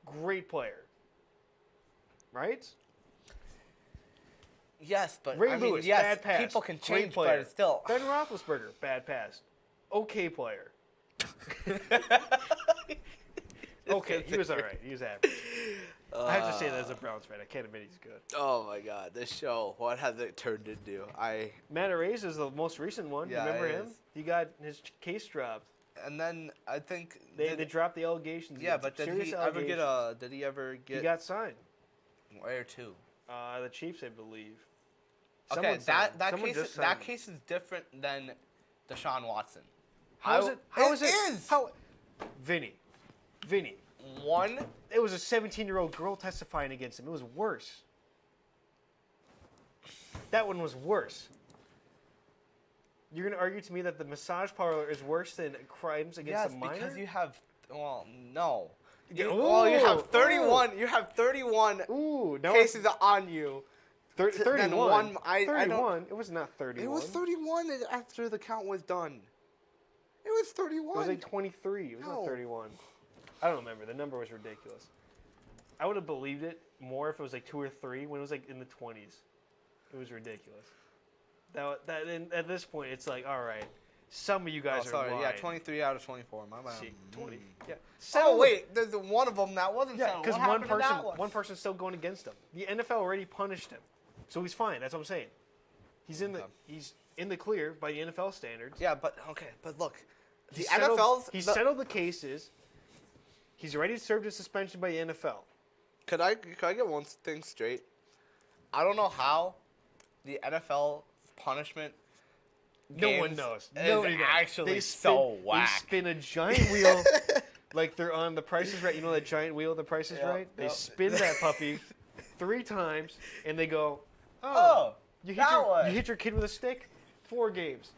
Great player. Right? Yes, but Ray I mean, Lewis, yes, bad pass. people can Great change, player. but still. Ben Roethlisberger, bad pass. Okay player. Okay, he was all right. He was average. I have to say that as a Browns fan. I can't admit he's good. Oh my God, this show! What has it turned into? Matt Araiz is the most recent one. Yeah, Remember it him? is. He got his case dropped. And then I think They dropped the allegations. yeah, against but him. did Serious he ever get allegations. Did he ever get? He got signed. Where to? The Chiefs, I believe. Okay, Someone signed. Someone just signed that him. case is different than Deshaun Watson. How is it? How is it? is. How? Vinny. One. It was a 17-year-old girl testifying against him. It was worse. That one was worse. You're going to argue to me that the massage parlor is worse than crimes against Yes, a minor? because you have. Well, no. You Ooh, have 31. You have 31 Ooh, now cases on you. 31. then one, I don't- 31. It was not 31. It was 31 after the count was done. It was 31. It was like 23. It was No. not 31. I don't remember. The number was ridiculous. I would have believed it more if it was like 2 or 3 when it was like in the 20s. It was ridiculous. At this point, it's like, all right, some of you guys sorry. are lying. Yeah, 23 out of 24. My bad. See, 20. Yeah. Oh wait, there's one of them that wasn't Yeah, settled. because What one happened to person, that one person's still going against him. The NFL already punished him, so he's fine. That's what I'm saying. He's in the clear by the NFL standards. Yeah, but look, the He settled- NFL's. He settled the cases. He's already served his suspension by the NFL. Could I get one thing straight? I don't know how the NFL punishment. No one games knows. is Nobody knows. actually They so spin, whack. They spin a giant wheel, like they're on The Price is Right. You know that giant wheel, The Price is Yep, Right? They yep. spin that puppy 3 times, and they go, Oh, you that one. hit your kid with a stick, 4 games.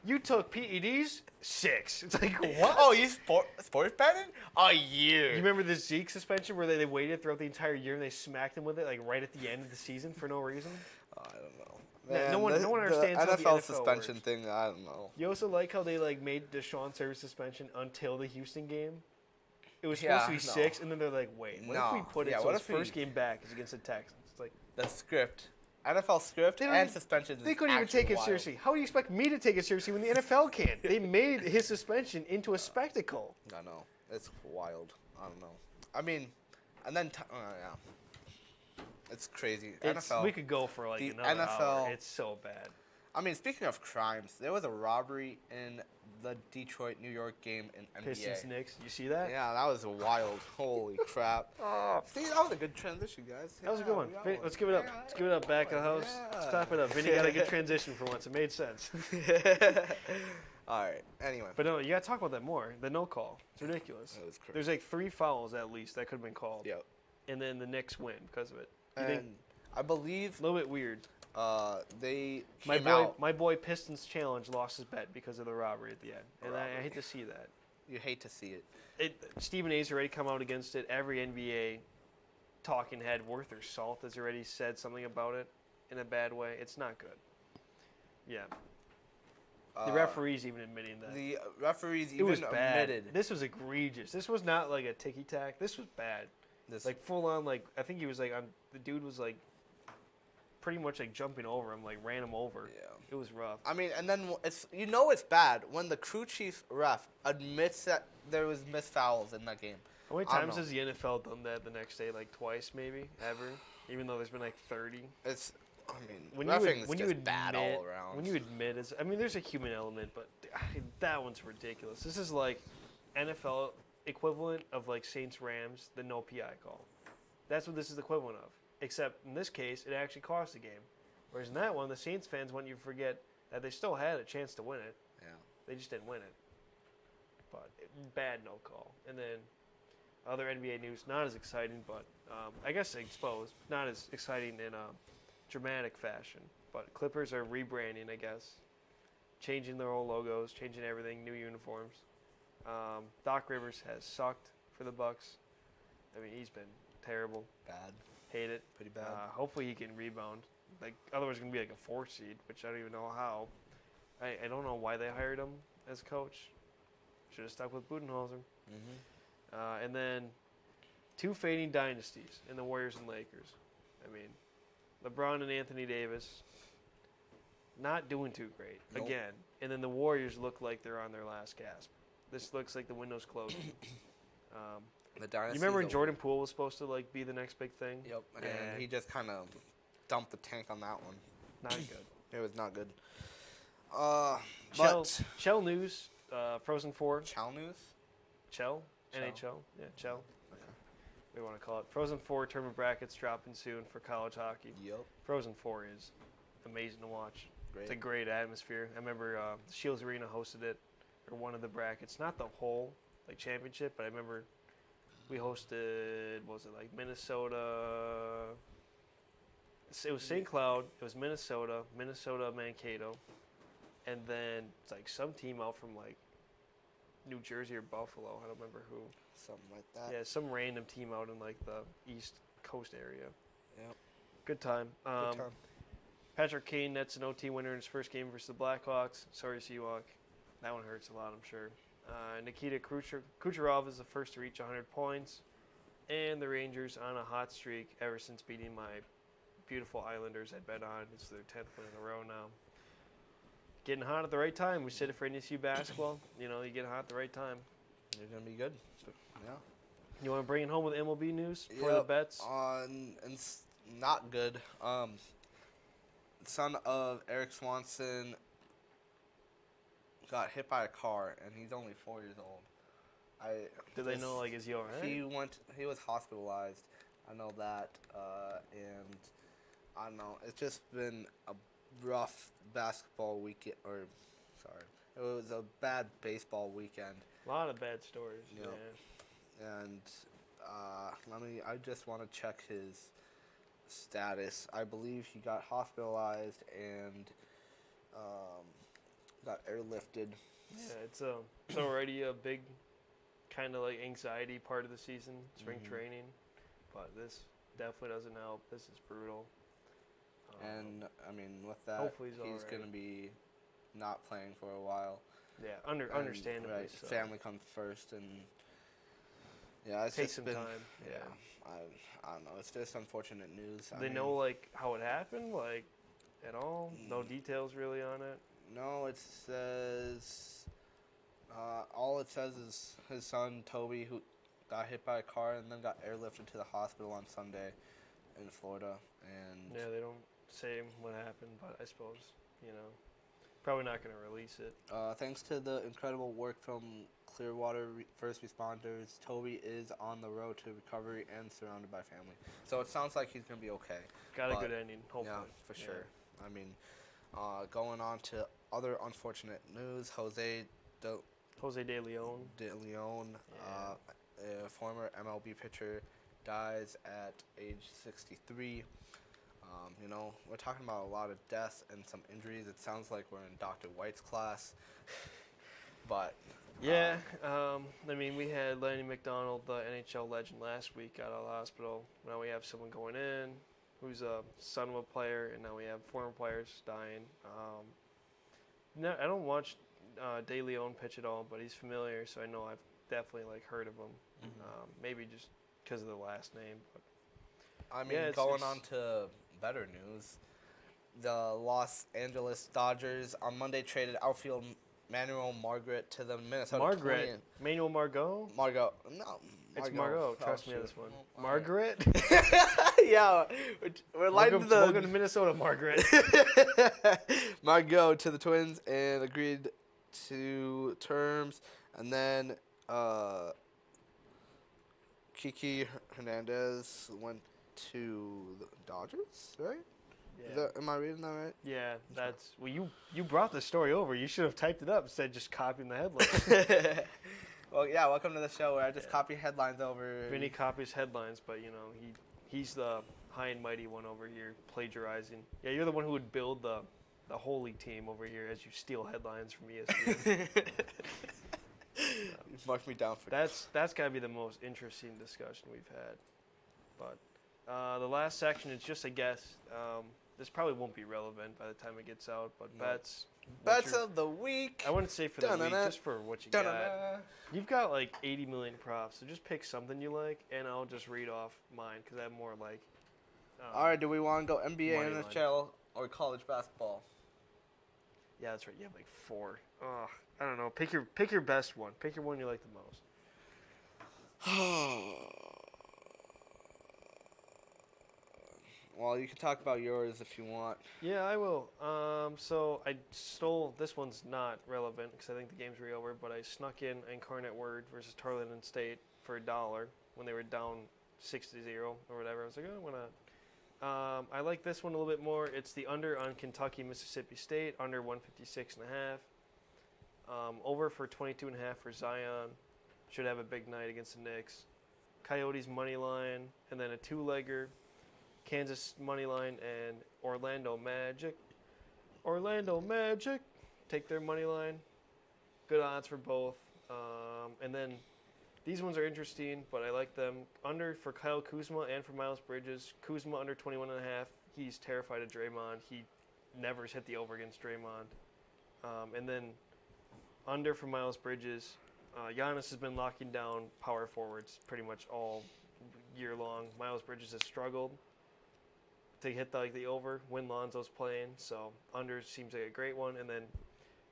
You took PEDs? 6. It's like, what? Oh, you sports betting? A year. You remember the Zeke suspension where they waited throughout the entire year and they smacked him with it like right at the end of the season for no reason? I don't know. Yeah, Man, no one understands the how the NFL NFL suspension works. thing. I don't know. You also like how they like made Deshaun Service suspension until the Houston game? It was Yeah, supposed to be no. 6, and then they're like, wait, what if we No. put it Yeah, so what his if we- first game back is against the Texans? It's like, The script, NFL script, They don't and even- suspensions. they is couldn't even actually take it wild. seriously. How do you expect me to take it seriously when the NFL can't? They made his suspension into a spectacle. I know. It's wild. I don't know. I mean, and then yeah, it's crazy. NFL. We could go for like The another NFL hour. It's so bad. I mean, speaking of crimes, there was a robbery in the Detroit-New York game in NBA. Pistons Knicks. You see that? Yeah, that was wild. Holy crap. Oh, See, that was a good transition, guys. that was a Yeah, good one. we got Let's give it up. Yeah, Let's give it up. Back of the house. Let's clap it up. Vinny got a good transition for once. It made sense. All right. Anyway. But no, you gotta talk about that more. The no call. It's ridiculous. That was crazy. There's like 3 fouls at least that could have been called. Yep. And then the Knicks win because of it. You And think I believe a little bit weird. they My came boy, out. my boy Pistons Challenge lost his bet because of the robbery at the end, and I Robbery. hate to see that. You hate to see it. Stephen A's already come out against it. Every NBA talking head worth their salt has already said something about it in a bad way. It's not good. Yeah, the referee's even admitting that. The referees It even was bad. admitted This was egregious. This was not like a ticky tack. This was bad. this. Like full on. Like I think he was like on. The dude was like pretty much like jumping over him. Like ran him over. Yeah. It was rough. I mean, and then it's it's bad when the crew chief ref admits that there was missed fouls in that game. How many I don't times know. has the NFL done that the next day? Like twice, maybe ever. Even though there's been like 30. It's, I mean, When reffing you is just bad all around. When you admit, I mean, there's a human element, but that one's ridiculous. This is like NFL equivalent of like Saints Rams, the no PI call. That's what this is the equivalent of. Except in this case, it actually cost the game. Whereas in that one, the Saints fans want you to forget that they still had a chance to win it. Yeah. They just didn't win it. But bad no call. And then other NBA news, not as exciting, but I guess exposed. Not as exciting in a dramatic fashion. But Clippers are rebranding, I guess. Changing their old logos, changing everything, new uniforms. Doc Rivers has sucked for the Bucks. I mean, he's been terrible. Bad. Hate it. Pretty bad. Hopefully he can rebound. Like otherwise, it's gonna be like a 4 seed, which I don't even know how. I don't know why they hired him as coach. Should have stuck with Budenholzer. Mm-hmm. And then 2 fading dynasties in the Warriors and Lakers. I mean, LeBron and Anthony Davis not doing too great Nope. again. And then the Warriors look like they're on their last gasp. This looks like the window's closing. The dynasty. You remember when Jordan Poole was supposed to like be the next big thing? Yep. And Yeah. he just kind of dumped the tank on that one. Not good. It was not good. Chell, But Chell News, Frozen 4. Chow news. Chell? Chell. NHL? Yeah, Chell. Okay. We want to call it. Frozen 4 tournament brackets dropping soon for college hockey. Yep. Frozen 4 is amazing to watch. Great. It's a great atmosphere. I remember Shields Arena hosted it, or one of the brackets. Not the whole like championship, but I remember we hosted, what was it, like Minnesota? It was St. Cloud. It was Minnesota, Mankato. And then it's like some team out from like New Jersey or Buffalo. I don't remember who. Something like that. Yeah, some random team out in like the East Coast area. Yep. Good time. Good time. Patrick Kane nets an OT winner in his first game versus the Blackhawks. Sorry, Seawalk. That one hurts a lot, I'm sure. Nikita Kucherov is the first to reach 100 points. And the Rangers on a hot streak ever since beating my beautiful Islanders I bet on. It's their 10th win in a row now. Getting hot at the right time. We said it for NDSU basketball. You know, you get hot at the right time. You're gonna be good. Yeah. You want to bring it home with MLB news for the Yep. bets? And it's not good. Son of Eric Swanson got hit by a car, and he's only 4 years old. Did they know, like, is he all right? He was hospitalized. I know that, and I don't know. It's just been a rough basketball weekend, it was a bad baseball weekend. A lot of bad stories. Yep. Yeah. And I just want to check his status. I believe he got hospitalized and got airlifted. Yeah, it's already a big kind of like anxiety part of the season, spring training, but this definitely doesn't help. This is brutal. And I mean, with that, Hopefully he's all going right. to be not playing for a while. Yeah, And, understandably right, so. family comes first, and yeah, it's Take just some been time. Yeah. I don't know. It's just unfortunate news. They know like how it happened, like at all. No details really on it. No, it says all it says is his son Toby, who got hit by a car and then got airlifted to the hospital on Sunday in Florida, and Yeah, they don't say what happened, but I suppose probably not going to release it. thanks to the incredible work from Clearwater first responders, Toby is on the road to recovery and surrounded by family. So it sounds like he's gonna be okay. Got a good ending, hopefully. Yeah, for sure. I mean, going on to other unfortunate news, Jose De Leon. A former MLB pitcher, dies at age 63. We're talking about a lot of deaths and some injuries. It sounds like we're in Dr. White's class, but Yeah, I mean, we had Lenny McDonald, the NHL legend, last week out of the hospital. Now we have someone going in who's a son of a player, and now we have former players dying. No, I don't watch De Leon pitch at all, but he's familiar, so I know I've definitely heard of him. Maybe just because of the last name. But I mean, going on to better news, the Los Angeles Dodgers on Monday traded outfield Manuel Margaret to the Minnesota Twins. Manuel Margot? Margot. No. It's Margot. Trust me on this one. Oh, Margaret? Yeah. We're lighting Welcome to Minnesota, Margaret. Margot to the Twins and agreed to terms. And then Kiki Hernandez went to the Dodgers, right? Yeah. Am I reading that right? Yeah, that's... Well, you brought the story over. You should have typed it up instead of just copying the headlines. Well, yeah, welcome to the show where I just copy headlines over. Vinny copies headlines, but, he's the high and mighty one over here, plagiarizing. Yeah, you're the one who would build the holy team over here as you steal headlines from ESPN. You've marked me down for That's got to be the most interesting discussion we've had. But the last section is just a guess. This probably won't be relevant by the time it gets out, but bets. Bets of the week. I wouldn't say for the week, just for what you got. You've got 80 million props, so just pick something you like, and I'll just read off mine because I have more All right, do we want to go NBA, money NHL, or college basketball? Yeah, that's right. You have 4. I don't know. Pick your best one. Pick your one you like the most. Well, you can talk about yours if you want. Yeah, I will. So I stole. This one's not relevant because I think the game's over. But I snuck in Incarnate Word versus Tarleton State for $1 when they were down 6-0 or whatever. I was like, oh, why not? I like this one a little bit more. It's the under on Kentucky Mississippi State under 156.5. Over for 22.5 for Zion. Should have a big night against the Knicks. Coyotes money line and then a 2-legger. Kansas money line and Orlando Magic. Take their money line. Good odds for both. And then these ones are interesting, but I like them. Under for Kyle Kuzma and for Miles Bridges. Kuzma under 21.5. He's terrified of Draymond. He never's hit the over against Draymond. And then under for Miles Bridges. Giannis has been locking down power forwards pretty much all year long. Miles Bridges has struggled to hit the over when Lonzo's playing, so under seems like a great one. And then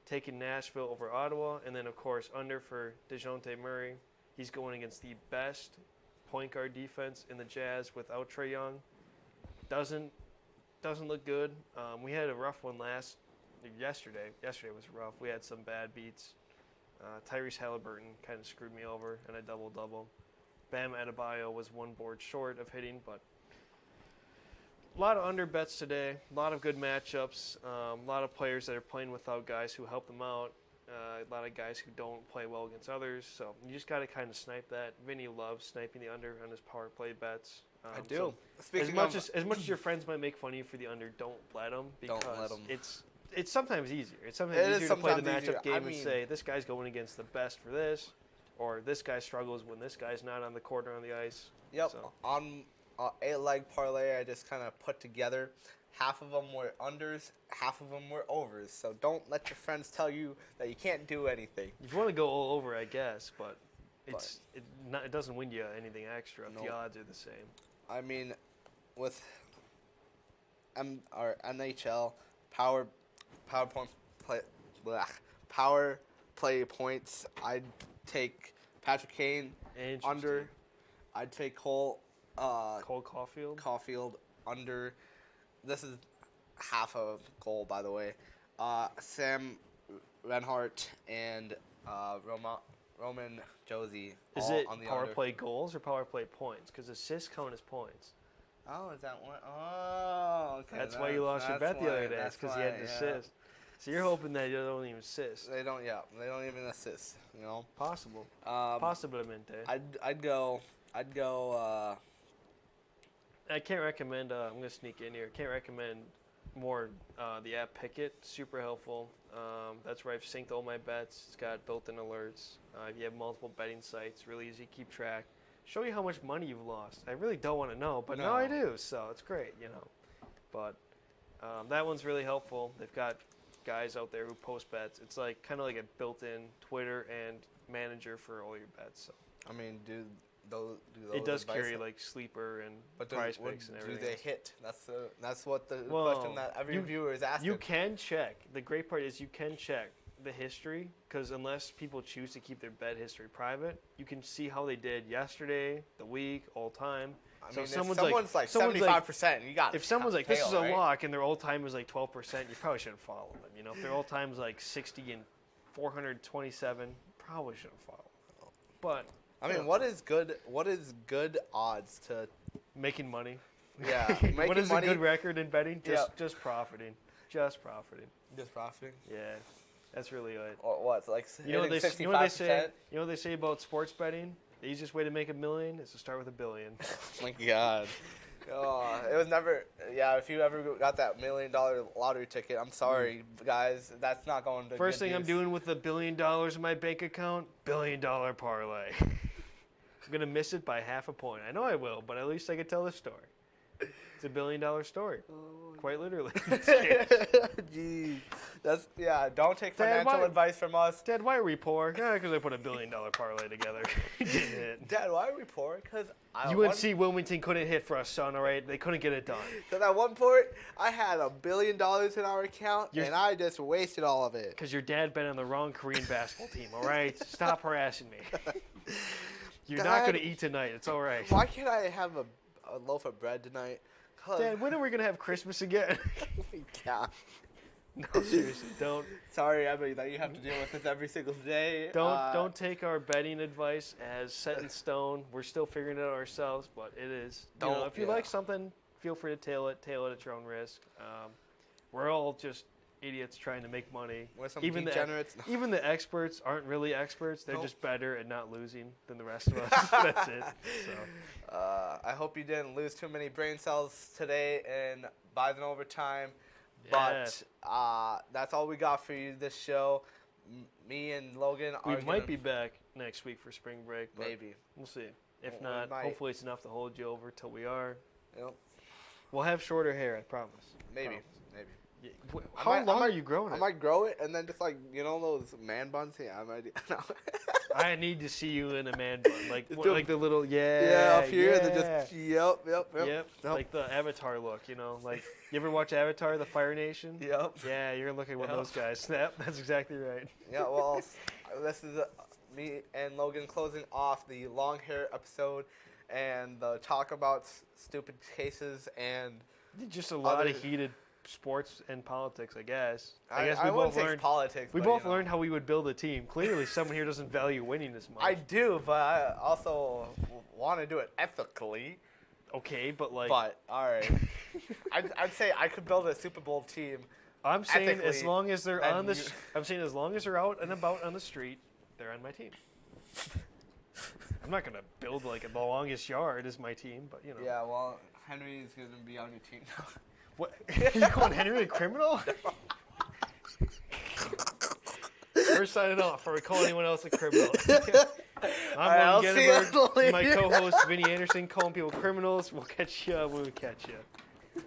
taking Nashville over Ottawa, and then of course under for DeJounte Murray. He's going against the best point guard defense in the Jazz without Trae Young. Doesn't look good. We had a rough one yesterday. Yesterday was rough. We had some bad beats. Tyrese Halliburton kind of screwed me over, and a double-double. Bam Adebayo was one board short of hitting, but a lot of under bets today. A lot of good matchups. A lot of players that are playing without guys who help them out. A lot of guys who don't play well against others. So you just got to kind of snipe that. Vinny loves sniping the under on his power play bets. I do. So as much as your friends might make fun of you for the under, don't let them because it's sometimes easier. It's sometimes It is easier to play the sometimes easier. matchup game I and mean- say this guy's going against the best for this, or this guy struggles when this guy's not on the court or on the ice. Yep. So. On 8-leg parlay, I just kind of put together. Half of them were unders, half of them were overs. So don't let your friends tell you that you can't do anything. If you want to go all over, I guess, but it doesn't win you anything extra if Nope. the odds are the same. I mean, with our NHL power point play, power play points, I'd take Patrick Kane under. I'd take Cole Caulfield under. This is half a goal, by the way. Sam Reinhart and Roman Josie. Is all it on the power under. play goals or power play points? Because assists count as points. Oh, is that one? Oh, okay. That's why you lost your bet the other day. It's because he had an assist. So you're hoping that you don't even assist. They don't. Yeah, they don't even assist. You know. Possible. Possibilmente. I'd go. I can't recommend. I'm gonna sneak in here. Can't recommend more the app Pickit. Super helpful. That's where I've synced all my bets. It's got built-in alerts. If you have multiple betting sites, really easy to keep track. Show you how much money you've lost. I really don't want to know, but now I do. So it's great, you know. But that one's really helpful. They've got guys out there who post bets. It's like kind of like a built-in Twitter and manager for all your bets. So. I mean, do those it does carry like sleeper and prize picks and everything. Do they hit? That's what the question that every viewer is asking. You can check. The great part is you can check the history, because unless people choose to keep their bet history private, you can see how they did yesterday, the week, all time. I So mean, someone's if like 75%, you got. if someone's like, this is a right? lock, and their all time is like 12%, you probably shouldn't follow them. You know, if their all time is like 60 and 427, probably shouldn't follow them. But I mean, what is good odds to making money? Yeah, what is money, a good record in betting? Just profiting. Just profiting. Just profiting. Yeah, that's really it. Or what? Like You know what they say? You know what they say about sports betting? The easiest way to make $1 million is to start with $1 billion. Oh my God. Oh, it was never. Yeah, if you ever got that $1 million lottery ticket, I'm sorry, guys. That's not going to. First thing I'm doing with $1 billion in my bank account, $1 billion parlay. I'm gonna miss it by half a point. I know I will, but at least I can tell the story. It's $1 billion story, quite literally. Jeez, don't take financial advice from us. Dad, why are we poor? Yeah, because I put $1 billion parlay together. Dad, why are we poor? Because UNC Wilmington couldn't hit for us, son. All right, they couldn't get it done. Because at one point I had $1 billion in our account, and I just wasted all of it. Because your dad bet on the wrong Korean basketball team. All right, stop harassing me. You're not going to eat tonight. It's all right. Why can't I have a loaf of bread tonight? Dad, when are we going to have Christmas again? Yeah. No, seriously, don't. Sorry, Emily, that you have to deal with this every single day. Don't take our betting advice as set in stone. We're still figuring it out ourselves, but it is. If you like something, feel free to tail it at your own risk. We're all just idiots trying to make money. We're some even degenerates. Even the experts aren't really experts. They're just better at not losing than the rest of us. That's it. So. I hope you didn't lose too many brain cells today in Bison Overtime. Yes. But that's all we got for you this show. Me and Logan are might be back next week for spring break. But maybe. We'll see. If not, hopefully it's enough to hold you over till we are. Yep. We'll have shorter hair, I promise. Maybe. Yeah. How long are you growing it? I might grow it and then just like, those man buns? Yeah, I might. No. I need to see you in a man bun. Like the little, up here. Yeah. Just, yep. Like the Avatar look, Like, you ever watch Avatar, the Fire Nation? Yep. Yeah, you're going to look like one of those guys. Yep, that's exactly right. Yeah, well, this is me and Logan closing off the long hair episode and the talk about stupid cases and just a lot of heated sports and politics, I guess. I guess we both learned politics. We both learned how we would build a team. Clearly, someone here doesn't value winning as much. I do, but I also want to do it ethically. Okay, but like. But all right, I'd say I could build a Super Bowl team. I'm saying as long as they're on the. I'm saying as long as they're out and about on the street, they're on my team. I'm not gonna build like the longest yard as my team, but Yeah, well, Henry is gonna be on your team now. What? You calling Henry a criminal? We're signing off. Before we call anyone else a criminal. I'll I'm Logan see you Guenterberg. later. My co-host Vinny Anderson calling people criminals. We'll catch you when we catch you.